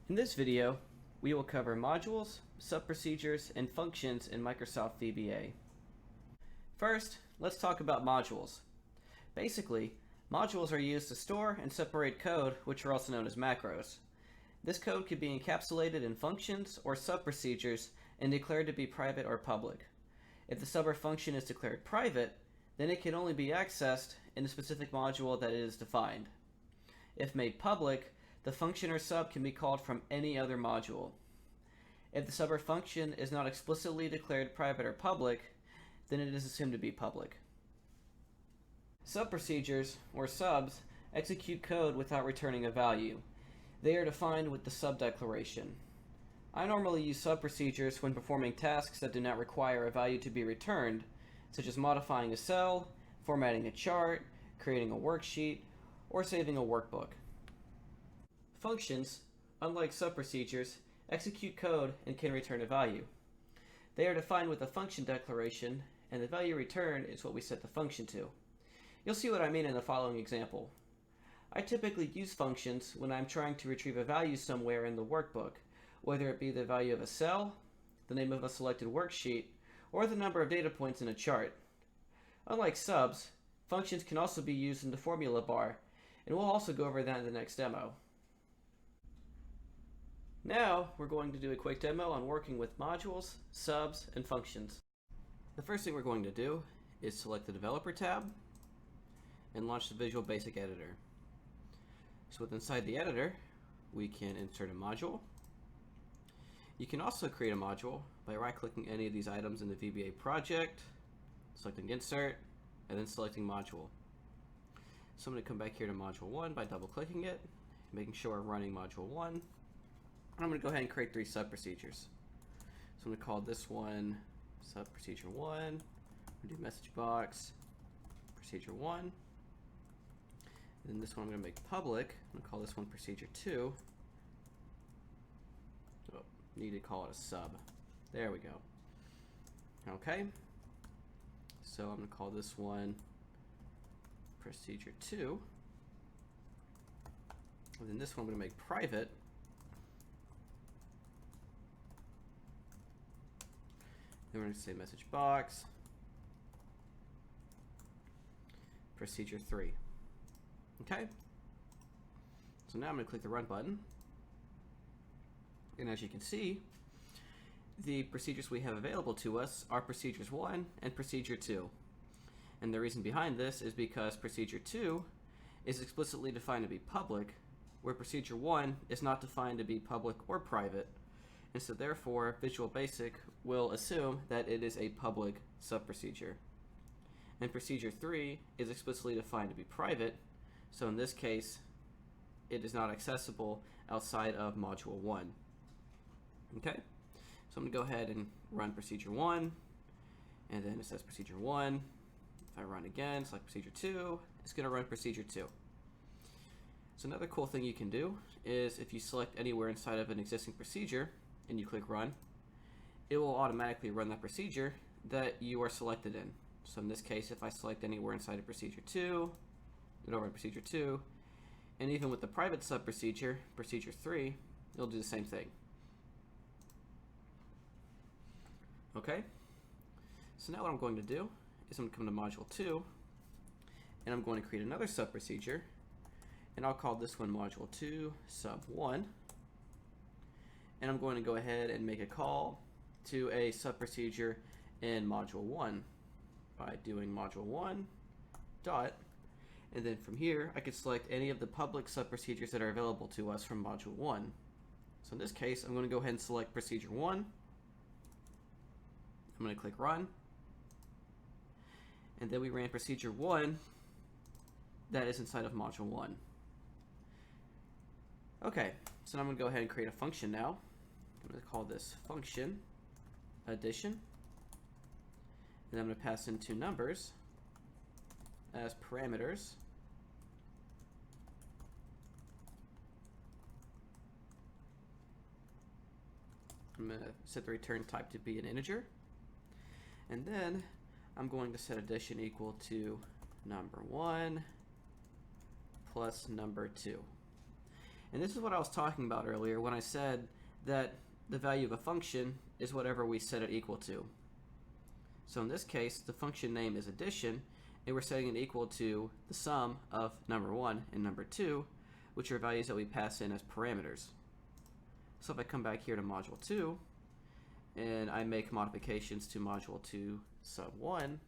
In this video, we will cover modules, sub-procedures, and functions in Microsoft VBA. First, let's talk about modules. Basically, modules are used to store and separate code, which are also known as macros. This code could be encapsulated in functions or sub-procedures and declared to be private or public. If the sub or function is declared private, then it can only be accessed in a specific module that it is defined. If made public, the function or sub can be called from any other module. If the sub or function is not explicitly declared private or public, then it is assumed to be public. Sub-procedures, or subs, execute code without returning a value. They are defined with the sub declaration. I normally use sub-procedures when performing tasks that do not require a value to be returned, such as modifying a cell, formatting a chart, creating a worksheet, or saving a workbook. Functions, unlike sub-procedures, execute code and can return a value. They are defined with a function declaration, and the value returned is what we set the function to. You'll see what I mean in the following example. I typically use functions when I'm trying to retrieve a value somewhere in the workbook, whether it be the value of a cell, the name of a selected worksheet, or the number of data points in a chart. Unlike subs, functions can also be used in the formula bar, and we'll also go over that in the next demo. Now, we're going to do a quick demo on working with modules, subs, and functions. The first thing we're going to do is select the Developer tab and launch the Visual Basic Editor. So inside the editor, we can insert a module. You can also create a module by right-clicking any of these items in the VBA project, selecting Insert, and then selecting Module. So I'm going to come back here to Module 1 by double-clicking it, making sure we're running Module 1. I'm going to go ahead and create 3 sub-procedures. So I'm going to call this one sub-procedure 1. I'm going to do message box, procedure 1. And then this one I'm going to make public. I'm going to call this one procedure 2. Oh, need to call it a sub. There we go. Okay. So I'm going to call this one procedure 2. And then this one I'm going to make private. Then we're going to say message box, procedure 3. Okay? So now I'm going to click the run button. And as you can see, the procedures we have available to us are procedures 1 and procedure 2. And the reason behind this is because procedure 2 is explicitly defined to be public, where procedure 1 is not defined to be public or private. And so therefore, Visual Basic will assume that it is a public sub-procedure. And procedure 3 is explicitly defined to be private, so in this case, it is not accessible outside of module 1. Okay, so I'm going to go ahead and run procedure 1, and then it says procedure 1. If I run again, select procedure 2, it's going to run procedure 2. So another cool thing you can do is if you select anywhere inside of an existing procedure, and you click run, it will automatically run that procedure that you are selected in. So in this case, if I select anywhere inside of procedure 2, it'll run procedure 2, and even with the private sub-procedure, procedure 3, it'll do the same thing. Okay, so now what I'm going to do is I'm going to come to module 2, and I'm going to create another sub-procedure, and I'll call this one module 2 sub 1. And I'm going to go ahead and make a call to a sub-procedure in module 1 by doing module 1 dot, and then from here I could select any of the public sub-procedures that are available to us from module 1. So in this case, I'm going to go ahead and select procedure 1. I'm going to click run, and then we ran procedure 1 that is inside of module 1. Okay, so now I'm going to go ahead and create a function now. I'm going to call this function addition, and I'm going to pass in 2 numbers as parameters. I'm going to set the return type to be an integer, and then I'm going to set addition equal to number 1 plus number 2. And this is what I was talking about earlier when I said that the value of a function is whatever we set it equal to. So in this case, the function name is addition, and we're setting it equal to the sum of number 1 and number 2, which are values that we pass in as parameters. So if I come back here to module 2, and I make modifications to module 2 sub 1,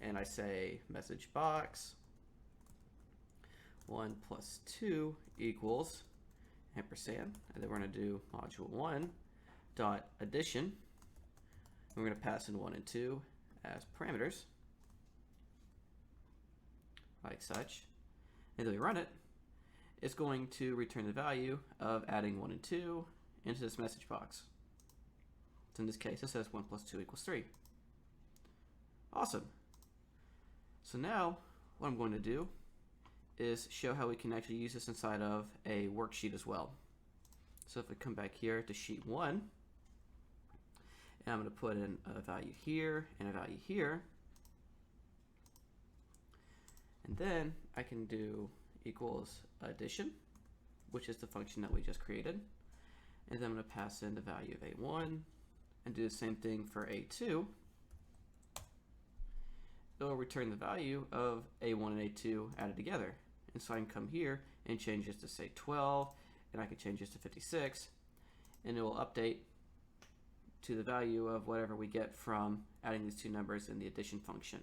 and I say message box 1 plus 2 equals ampersand, and then we're going to do module 1 dot addition. We're going to pass in 1 and 2 as parameters, like such, and then we run it. It's going to return the value of adding 1 and 2 into this message box. So in this case, it says 1 plus 2 equals 3. Awesome. So now what I'm going to do is show how we can actually use this inside of a worksheet as well. So if we come back here to sheet 1, and I'm going to put in a value here and a value here, and then I can do equals addition, which is the function that we just created, and then I'm going to pass in the value of A1 and do the same thing for A2. It'll return the value of A1 and A2 added together. And so I can come here and change this to say 12, and I can change this to 56, and it will update to the value of whatever we get from adding these two numbers in the addition function.